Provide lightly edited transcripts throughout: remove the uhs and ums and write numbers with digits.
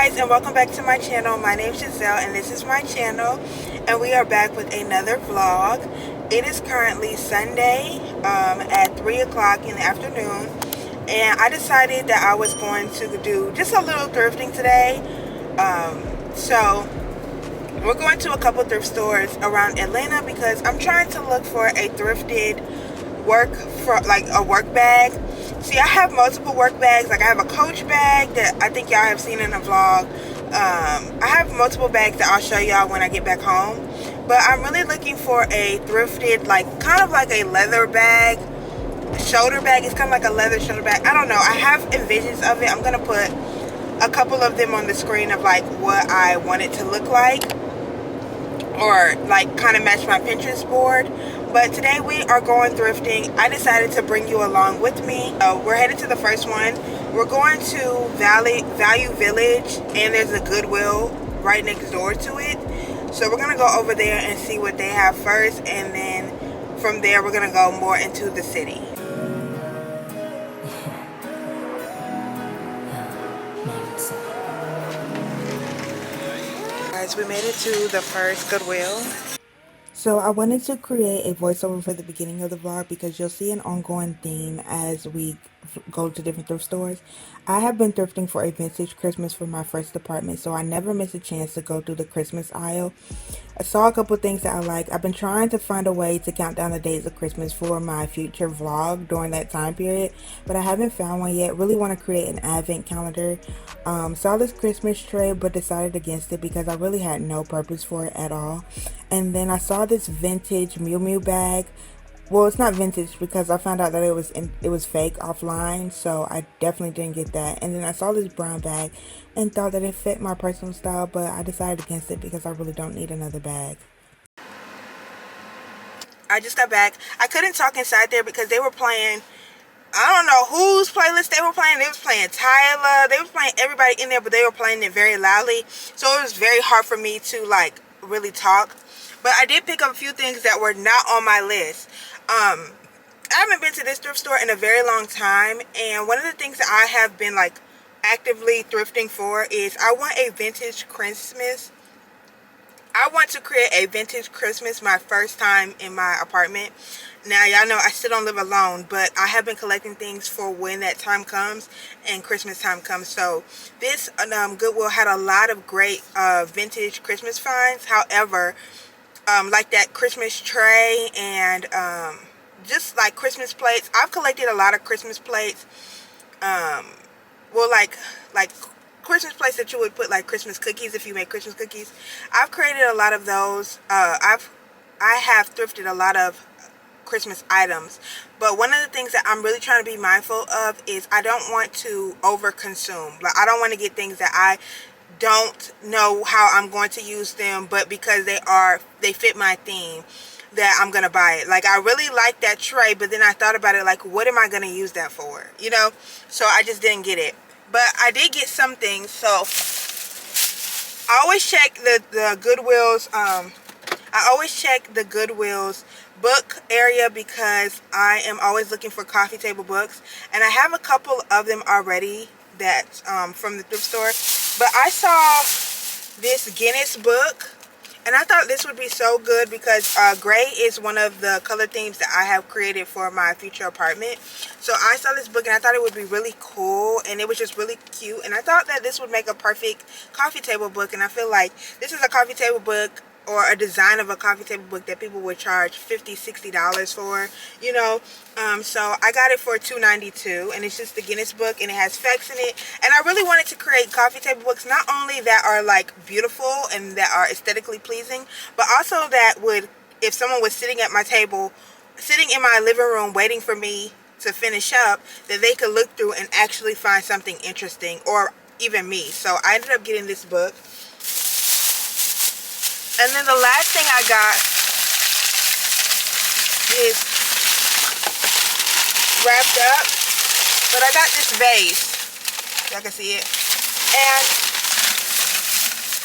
guys, and welcome back to my channel. My name is Jhazel and this is my channel, and we are back with another vlog. It is currently Sunday at 3 o'clock in the afternoon, and I decided that I was going to do just a little thrifting today. So we're going to a couple thrift stores around Atlanta because I'm trying to look for a thrifted work bag. See, I have multiple work bags. Like, I have a Coach bag that I think y'all have seen in a vlog. I have multiple bags that I'll show y'all when I get back home. But I'm really looking for a thrifted, kind of like a leather bag, shoulder bag. It's kind of like a leather shoulder bag. I don't know. I have envisions of it. I'm gonna put a couple of them on the screen of what I want it to look like, or kind of match my Pinterest board. But today we are going thrifting. I decided to bring you along with me. We're headed to the first one. We're going to Value Village, and there's a Goodwill right next door to it. So we're gonna go over there and see what they have first, and then from there we're gonna go more into the city. Guys, we made it to the first Goodwill. So I wanted to create a voiceover for the beginning of the vlog because you'll see an ongoing theme as we go to different thrift stores. I have been thrifting for a vintage Christmas for my first apartment, so I never miss a chance to go through the Christmas aisle. I saw a couple things that I like. I've been trying to find a way to count down the days of Christmas for my future vlog during that time period, but I haven't found one yet. Really want to create an advent calendar. Saw this Christmas tray but decided against it because I really had no purpose for it at all. And then I saw this vintage Miu Miu bag. Well, it's not vintage because I found out that it was fake offline, so I definitely didn't get that. And then I saw this brown bag and thought that it fit my personal style, but I decided against it because I really don't need another bag. I just got back. I couldn't talk inside there because they were playing, I don't know whose playlist they were playing. They was playing Tyler. They was playing everybody in there, but they were playing it very loudly. So it was very hard for me to really talk. But I did pick up a few things that were not on my list. I haven't been to this thrift store in a very long time, and one of the things that I have been actively thrifting for is I want a vintage Christmas. I want to create a vintage Christmas my first time in my apartment. Now, y'all know I still don't live alone, but I have been collecting things for when that time comes and Christmas time comes. So this Goodwill had a lot of great vintage Christmas finds. However, like that Christmas tray and just Christmas plates. I've collected a lot of Christmas plates. Well, like Christmas plates that you would put Christmas cookies if you make Christmas cookies. I've created a lot of those. I have thrifted a lot of Christmas items, but one of the things that I'm really trying to be mindful of is I don't want to overconsume. I don't want to get things that I don't know how I'm going to use them, but because they fit my theme, that I'm gonna buy it. I really like that tray, but then I thought about it, what am I gonna use that for, so I just didn't get it. But I did get some things. So I always check the Goodwill's book area because I am always looking for coffee table books, and I have a couple of them already that from the thrift store. But I saw this Guinness book, and I thought this would be so good because gray is one of the color themes that I have created for my future apartment. So I saw this book and I thought it would be really cool, and it was just really cute, and I thought that this would make a perfect coffee table book. And I feel like this is a coffee table book, or a design of a coffee table book, that people would charge $50–$60 for, so I got it for $2.92, and it's just the Guinness book, and it has facts in it. And I really wanted to create coffee table books, not only that are beautiful and that are aesthetically pleasing, but also that would, if someone was sitting at my table, sitting in my living room waiting for me to finish up, that they could look through and actually find something interesting, or even me. So I ended up getting this book. And then the last thing I got is wrapped up, but I got this vase. Y'all can see it. And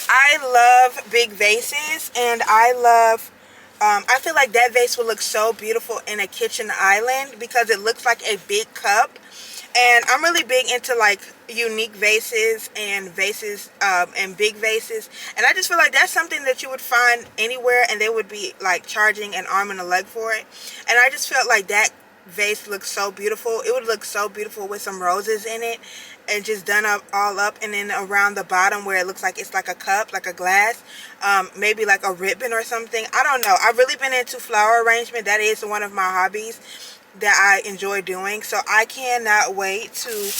I love big vases, and I feel like that vase will look so beautiful in a kitchen island because it looks like a big cup. And I'm really big into unique vases and vases and big vases, and I just feel like that's something that you would find anywhere, and they would be like charging an arm and a leg for it. And I just felt like that vase looks so beautiful. It would look so beautiful with some roses in it and just done up all up, and then around the bottom where it looks like it's like a cup, like a glass, maybe like a ribbon or something. I don't know. I've really been into flower arrangement. That is one of my hobbies that I enjoy doing, so I cannot wait to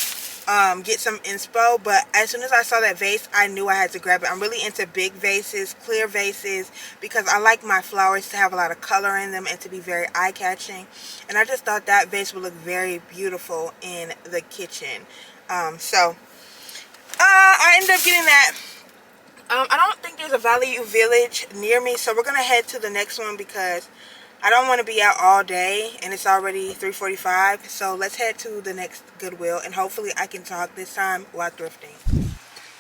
get some inspo. But as soon as I saw that vase, I knew I had to grab it. I'm really into big vases, clear vases, because I like my flowers to have a lot of color in them and to be very eye-catching. And I just thought that vase would look very beautiful in the kitchen. So I ended up getting that. I don't think there's a Value Village near me, so we're gonna head to the next one because I don't want to be out all day, and it's already 3:45. So let's head to the next Goodwill, and hopefully I can talk this time while thrifting.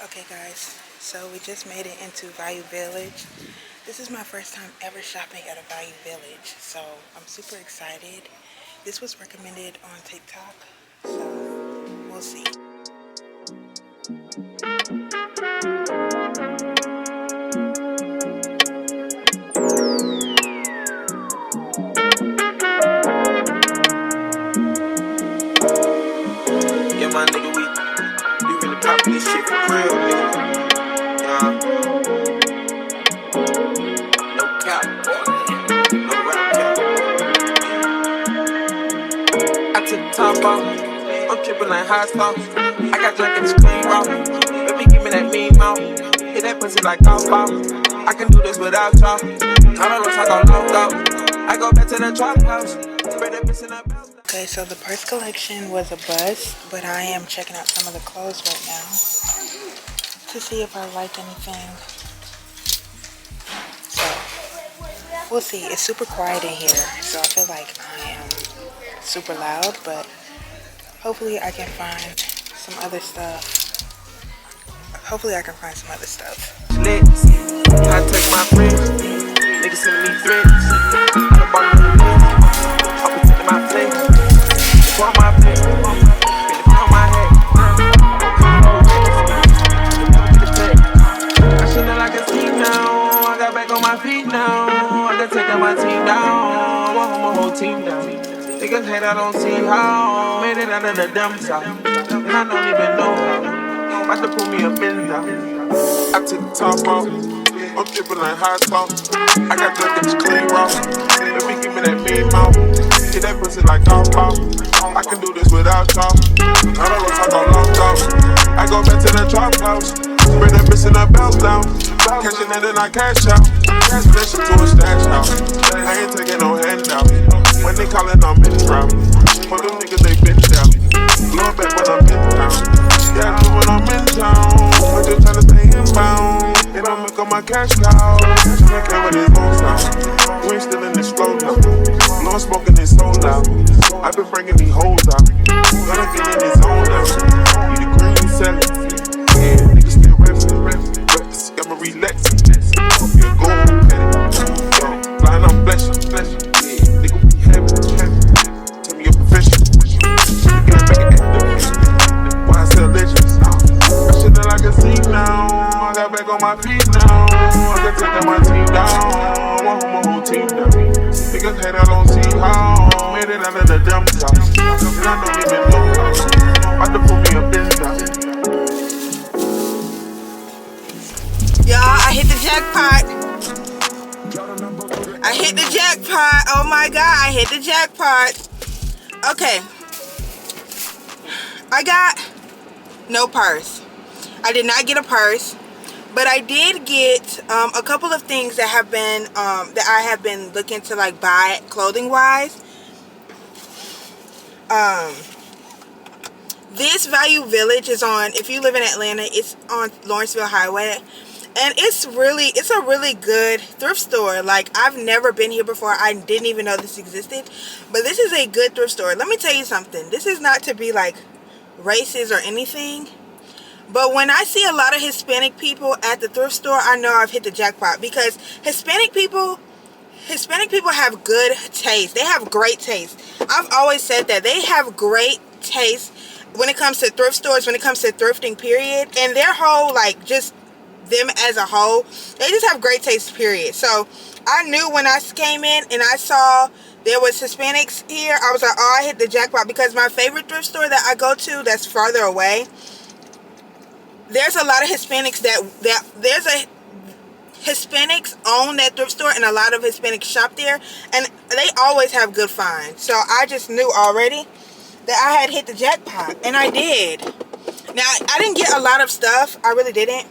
Okay guys, so we just made it into Value Village. This is my first time ever shopping at a Value Village, so I'm super excited. This was recommended on TikTok, so we'll see. Yeah, my nigga, we really poppin' this shit for real, nigga. No cap, no rap cap. I took the top off, I'm trippin' like hot sauce. I got drunk in the clean raw. Baby, give me that mean mouth. Hit that pussy like golf ball. I can do this without y'all. I don't know, I go low out. I go back to the trap house. Spread that bitch in that belt. Okay, so the purse collection was a buzz, but I am checking out some of the clothes right now to see if I like anything. So we'll see. It's super quiet in here, so I feel like I am super loud, but hopefully I can find some other stuff. Hopefully I can find some other stuff. I take my friends, niggas sending me threats. I done bought them I'm protecting my place. It's on my plate. Been on my head. I should know like a team now. I got back on my feet now. I done taking my team down. My whole team down. Niggas hate I don't see how. Made it out of the dump south. And I don't even know how. About to put me a bin down. I took the top off. I'm drippin' like hot sauce. I got drunk in the clean raw. Let me give me that mean mouth. Hit that pussy like golf ball. I can do this without y'all. I don't know if I go long out. I go back to the trap house. Spread that bitch in the belt down. Cashing in and I cash out. Cash flashing to a stash house. I ain't taking no handout. When they callin', I'm in trap. For them niggas, they bitch out. Blow back when I'm in town. Yeah, I do when I'm in town. I'm just tryna stay inbound. And I'm make up my cash cow. Check out with his own style. We ain't still in this flow now. Blowin' smoking this so loud. I've been bringing these hoes out. Gonna get in his zone now. Need a green salad. Yeah, niggas still reppin'. Got my relaxin'. Hope you're gold petty. Yo, flying I'm blessing. Yeah, nigga be heavy. Tell me your profession. Get back and active. Why I sell legends? I shit that like a scene now. I got back on my feet now. I got taking my team down. My whole team down. Niggas hate I don't see how. Made it out of the dump south. And I don't even know how. About to put me a bin down. Y'all, I hit the jackpot. I hit the jackpot. Oh my God, I hit the jackpot. Okay. I got no purse. I did not get a purse, but I did get a couple of things that have been that I have been looking to like buy clothing wise. This Value Village is on, if you live in Atlanta, it's on Lawrenceville Highway, and it's a really good thrift store. Like, I've never been here before. I didn't even know this existed, but this is a good thrift store. Let me tell you something. This is not to be like racist or anything, but when I see a lot of Hispanic people at the thrift store, I know I've hit the jackpot, because Hispanic people have good taste. They have great taste. I've always said that they have great taste, when it comes to thrift stores, when it comes to thrifting, period, and their whole, like, just them as a whole, they just have great taste, period. So I knew when I came in and I saw there was Hispanics here, I was like, oh, I hit the jackpot, because my favorite thrift store that I go to that's farther away, there's a lot of Hispanics Hispanics own that thrift store, and a lot of Hispanics shop there, and they always have good finds. So I just knew already that I had hit the jackpot, and I did. Now, I didn't get a lot of stuff. I really didn't.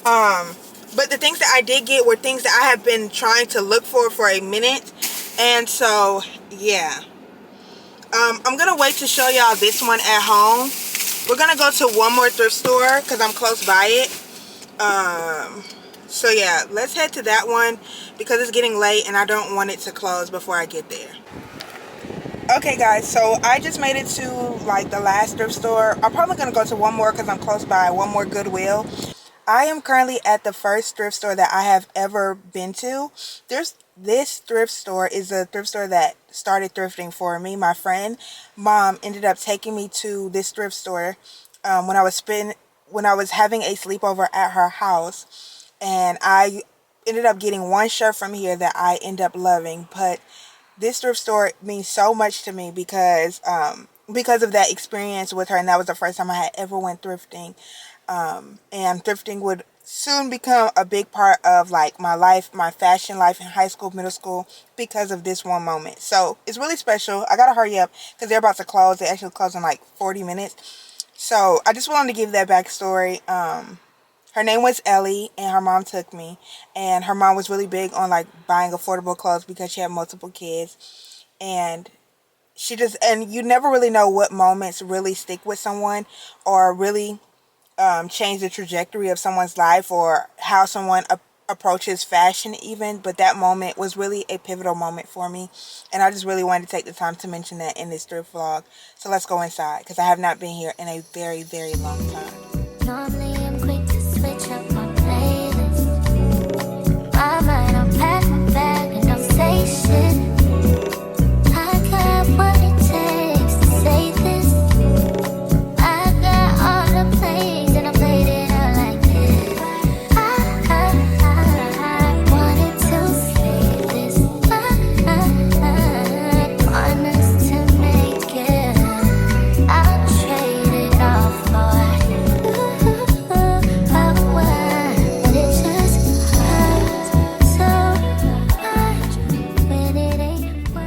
But the things that I did get were things that I have been trying to look for a minute. And so, yeah. I'm going to wait to show y'all this one at home. We're going to go to one more thrift store because I'm close by it. So, yeah, let's head to that one because it's getting late and I don't want it to close before I get there. Okay, guys, so I just made it to, like, the last thrift store. I'm probably going to go to one more because I'm close by, one more Goodwill. I am currently at the first thrift store that I have ever been to. This thrift store is a thrift store that started thrifting for me. My friend mom ended up taking me to this thrift store when I was having a sleepover at her house, and I ended up getting one shirt from here that I end up loving. But this thrift store means so much to me because of that experience with her, and that was the first time I had ever went thrifting. And thrifting would soon become a big part of, like, my life, my fashion life in high school, middle school, because of this one moment. So it's really special. I gotta hurry up because they're about to close. They actually close in like 40 minutes. So I just wanted to give that backstory. Her name was Ellie, and her mom took me, and her mom was really big on, like, buying affordable clothes because she had multiple kids, and and you never really know what moments really stick with someone or really change the trajectory of someone's life or how someone approaches fashion even. But that moment was really a pivotal moment for me, and I just really wanted to take the time to mention that in this thrift vlog. So let's go inside because I have not been here in a very, very long time. Normally I'm quick to switch up my playlist. I might unpack my bag and don't say shit. I got what it takes to say this. I got all the plays and I played it out like this. I wanted to say this. I want us to make it. I'll trade it all for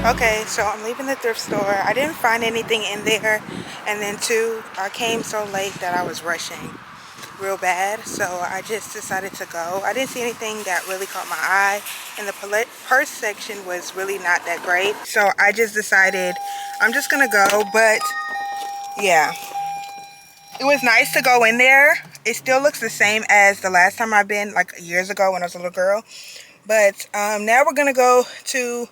Okay, so I'm leaving the thrift store. I didn't find anything in there, and then two, I came so late that I was rushing real bad, so I just decided to go. I didn't see anything that really caught my eye, and the purse section was really not that great, so I just decided I'm just gonna go. But yeah, it was nice to go in there. It still looks the same as the last time I've been, like years ago when I was a little girl. But now we're gonna go to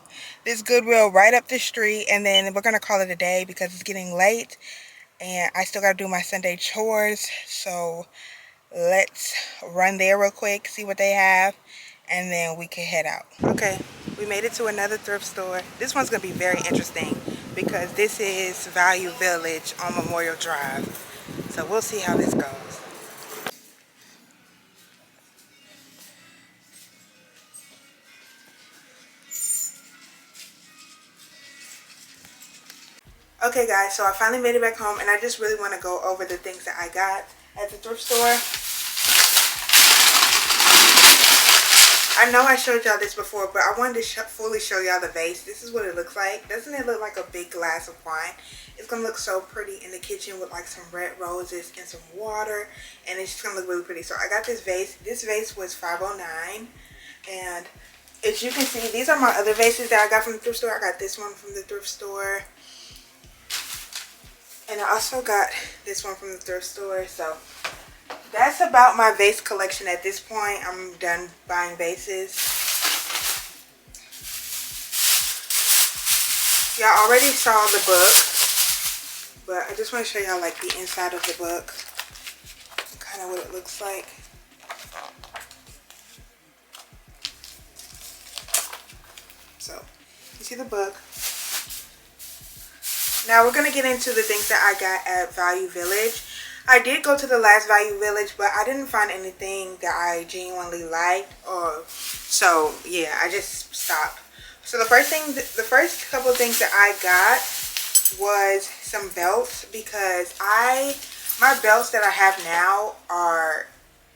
this Goodwill right up the street, and then we're gonna call it a day because it's getting late and I still gotta do my Sunday chores. So let's run there real quick, see what they have, and then we can head out. Okay, we made it to another thrift store. This one's gonna be very interesting because this is Value Village on Memorial Drive. So we'll see how this goes. Okay guys, so I finally made it back home, and I just really want to go over the things that I got at the thrift store. I know I showed y'all this before, but I wanted to fully show y'all the vase. This is what it looks like. Doesn't it look like a big glass of wine? It's going to look so pretty in the kitchen with like some red roses and some water, and it's just going to look really pretty. So I got this vase. This vase was $5.09, and as you can see, these are my other vases that I got from the thrift store. I got this one from the thrift store, and I also got this one from the thrift store. So that's about my vase collection at this point. I'm done buying vases. Y'all already saw the book, but I just want to show y'all like the inside of the book, kind of what it looks like. So you see the book. Now we're gonna get into the things that I got at Value Village. I did go to the last Value Village, but I didn't find anything that I genuinely liked, or so yeah, I just stopped. So the first couple of things that I got was some belts, because my belts that I have now are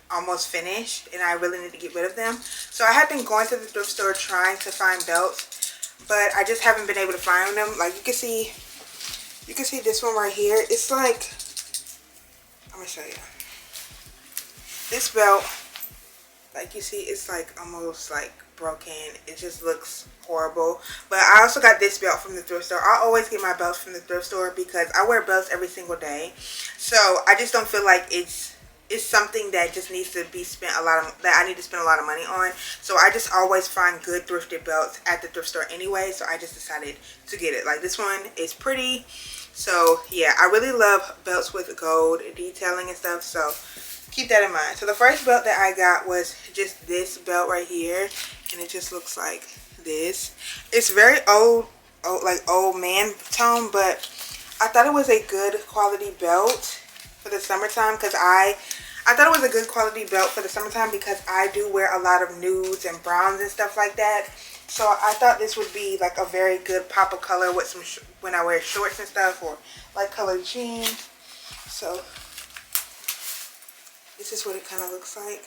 almost finished and I really need to get rid of them. So I have been going to the thrift store trying to find belts, but I just haven't been able to find them. Like you can see this one right here. It's like, I'm gonna show you. This belt, like you see, it's like almost like broken. It just looks horrible. But I also got this belt from the thrift store. I always get my belts from the thrift store because I wear belts every single day. So I just don't feel like it's something that just needs to be spent that I need to spend a lot of money on. So I just always find good thrifted belts at the thrift store anyway. So I just decided to get it. Like this one is pretty. So yeah, I really love belts with gold detailing and stuff. So keep that in mind. So the first belt that I got was just this belt right here, and it just looks like this. It's very old like old man tone, but I thought it was a good quality belt for the summertime, because I thought it was a good quality belt for the summertime because I do wear a lot of nudes and browns and stuff like that. So I thought this would be like a very good pop of color with some when I wear shorts and stuff, or like colored jeans. So this is what it kind of looks like.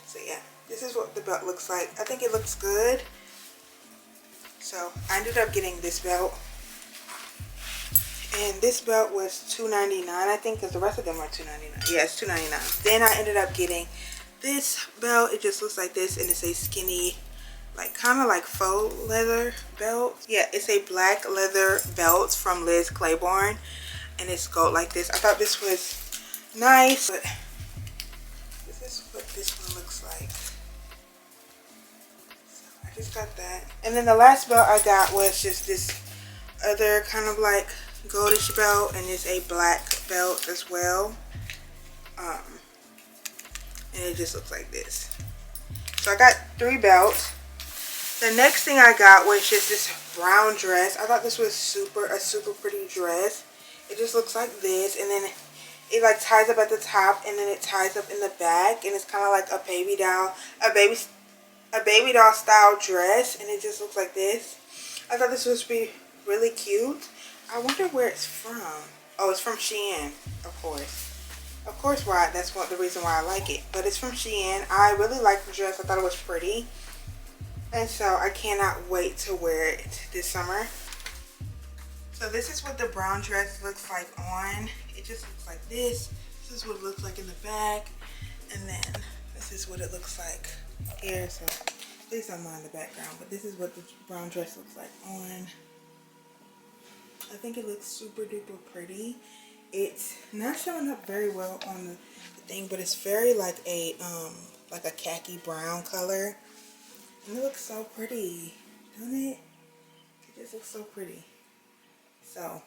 So yeah, this is what the belt looks like. I think it looks good. So I ended up getting this belt. And this belt was $2.99, I think, because the rest of them are $2.99. Yeah, it's $2.99. Then I ended up getting this belt. It just looks like this, and it's a skinny, like kind of like faux leather belt. Yeah, it's a black leather belt from Liz Claiborne, and it's gold like this. I thought this was nice, but this is what this one looks like. So I just got that. And then the last belt I got was just this other kind of like goldish belt, and it's a black belt as well. And it just looks like this. So I got 3 belts. The next thing I got was just this brown dress. I thought this was a super pretty dress. It just looks like this, and then it like ties up at the top, and then it ties up in the back, and it's kind of like a baby doll style dress, and it just looks like this. I thought this would be really cute. I wonder where it's from. Oh, it's from Shein, of course. Of course, why? That's the reason why I like it. But it's from Shein. I really like the dress. I thought it was pretty. And so I cannot wait to wear it this summer. So this is what the brown dress looks like on. It just looks like this. This is what it looks like in the back. And then this is what it looks like here. So please don't mind the background. But this is what the brown dress looks like on. I think it looks super duper pretty. It's not showing up very well on the thing, but it's very like a khaki brown color. And it looks so pretty, doesn't it? It just looks so pretty. So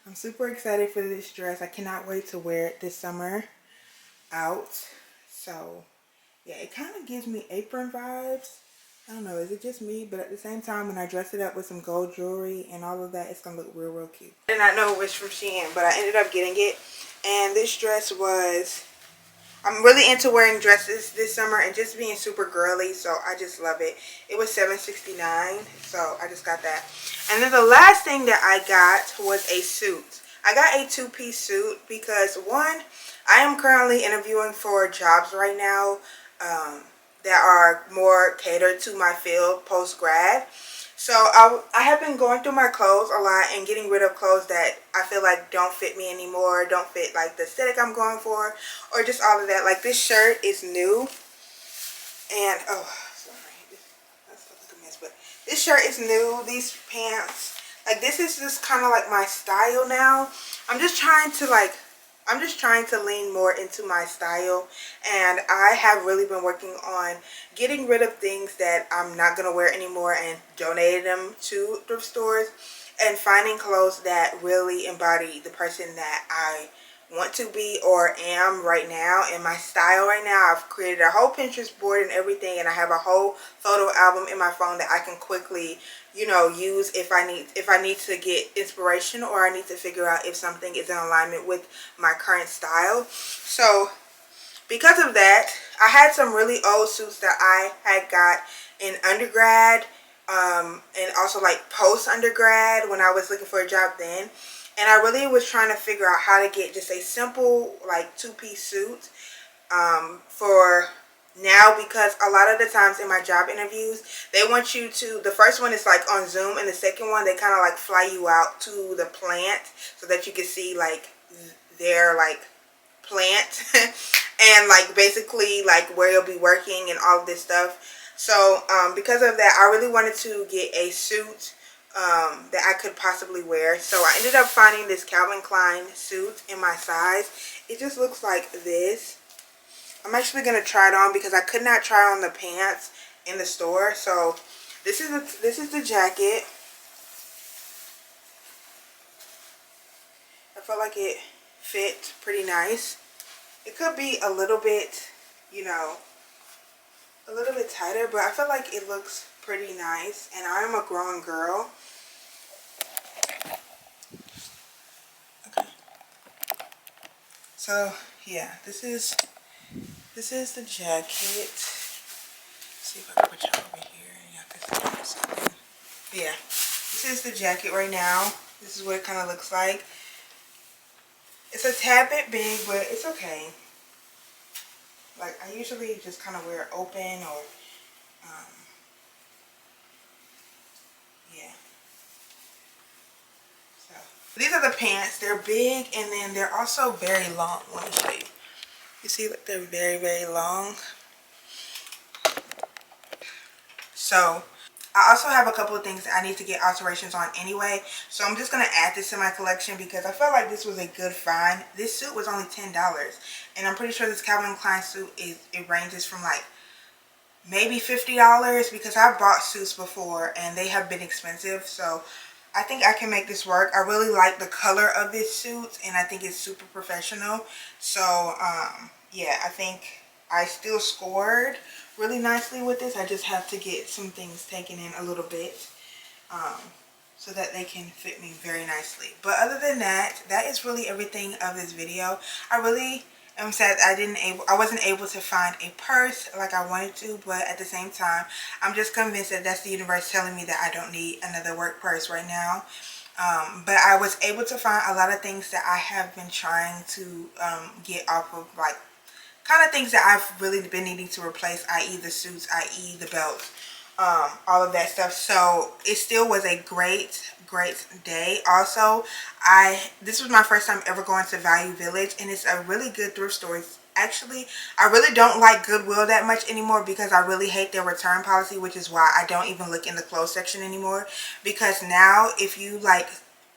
I'm super excited for this dress. I cannot wait to wear it this summer out. So yeah, it kind of gives me apron vibes. I don't know, is it just me? But at the same time, when I dress it up with some gold jewelry and all of that, it's going to look real cute. I did not know it was from Shein, but I ended up getting it. And this dress was, I'm really into wearing dresses this summer and just being super girly, so I just love it. It was $7.69, so I just got that. And then the last thing that I got was a suit. I got a 2-piece suit because, one, I am currently interviewing for jobs right now that are more catered to my field post-grad. So I have been going through my clothes a lot and getting rid of clothes that I feel like don't fit me anymore, don't fit like the aesthetic I'm going for, or just all of that. Like this shirt is new, and oh, sorry, that's like a mess, but this shirt is new. These pants, like this is just kind of like my style now. I'm just trying to lean more into my style, and I have really been working on getting rid of things that I'm not going to wear anymore and donating them to thrift stores, and finding clothes that really embody the person that I want to be or am right now in my style right now. I've created a whole Pinterest board and everything, and I have a whole photo album in my phone that I can quickly, you know, use if I need to get inspiration, or I need to figure out if something is in alignment with my current style. So because of that, I had some really old suits that I had got in undergrad, and also like post undergrad when I was looking for a job then. And I really was trying to figure out how to get just a simple like two-piece suit for now, because a lot of the times in my job interviews, they want you to, the first one is like on Zoom, and the second one they kind of like fly you out to the plant so that you can see like their like plant and like basically like where you'll be working and all of this stuff. So because of that, I really wanted to get a suit that I could possibly wear. So I ended up finding this Calvin Klein suit in my size. It just looks like this. I'm actually going to try it on because I could not try on the pants in the store. So this is the jacket. I felt like it fit pretty nice. It could be a little bit, you know, a little bit tighter, but I feel like it looks pretty nice, and I am a grown girl. Okay. So yeah, this is the jacket. Let's see if I can put y'all over here and y'all can see something. Yeah, this is the jacket right now. This is what it kind of looks like. It's a tad bit big, but it's okay. Like, I usually just kind of wear it open, or yeah. So these are the pants. They're big, and then they're also very long. Let me show you. You see, like, they're very, very long. So I also have a couple of things that I need to get alterations on anyway. So I'm just going to add this to my collection because I felt like this was a good find. This suit was only $10. And I'm pretty sure this Calvin Klein suit, it ranges from like maybe $50, because I've bought suits before and they have been expensive. So I think I can make this work. I really like the color of this suit, and I think it's super professional. So yeah, I think I still scored really nicely with this. I just have to get some things taken in a little bit so that they can fit me very nicely. But other than that, that is really everything of this video. I really am sad I wasn't able to find a purse like I wanted to, but at the same time, I'm just convinced that that's the universe telling me that I don't need another work purse right now. But I was able to find a lot of things that I have been trying to get off of, like kind of things that I've really been needing to replace, i.e. the suits, i.e. the belts, all of that stuff. So it still was a great day. Also, this was my first time ever going to Value Village, and it's a really good thrift store. Actually, I really don't like Goodwill that much anymore because I really hate their return policy, which is why I don't even look in the clothes section anymore. Because now, if you like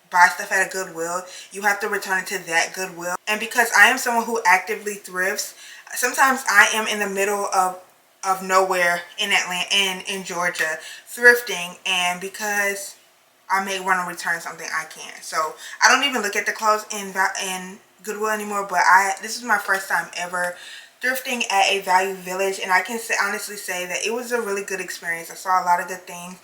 buy stuff at a Goodwill, you have to return it to that Goodwill. And because I am someone who actively thrifts, sometimes I am in the middle of nowhere in Atlanta and in Georgia thrifting, and because I may want to return something, I can't. So I don't even look at the clothes in Goodwill anymore. But this is my first time ever thrifting at a Value Village, and I can honestly say that it was a really good experience. I saw a lot of good things.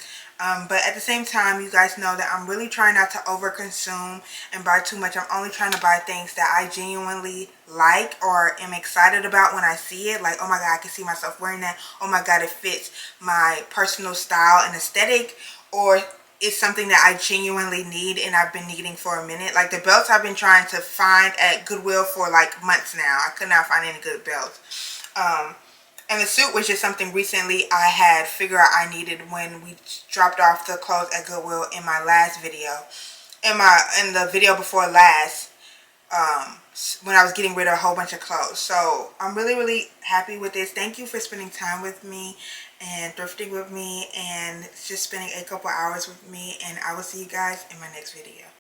But at the same time, you guys know that I'm really trying not to overconsume and buy too much. I'm only trying to buy things that I genuinely like or am excited about when I see it. Like, oh my God, I can see myself wearing that. Oh my God, it fits my personal style and aesthetic. Or it's something that I genuinely need and I've been needing for a minute. Like the belts I've been trying to find at Goodwill for like months now. I could not find any good belts. And the suit was just something recently I had figured out I needed when we dropped off the clothes at Goodwill in my last video. In the video before last, when I was getting rid of a whole bunch of clothes. So I'm really, really happy with this. Thank you for spending time with me and thrifting with me and just spending a couple hours with me. And I will see you guys in my next video.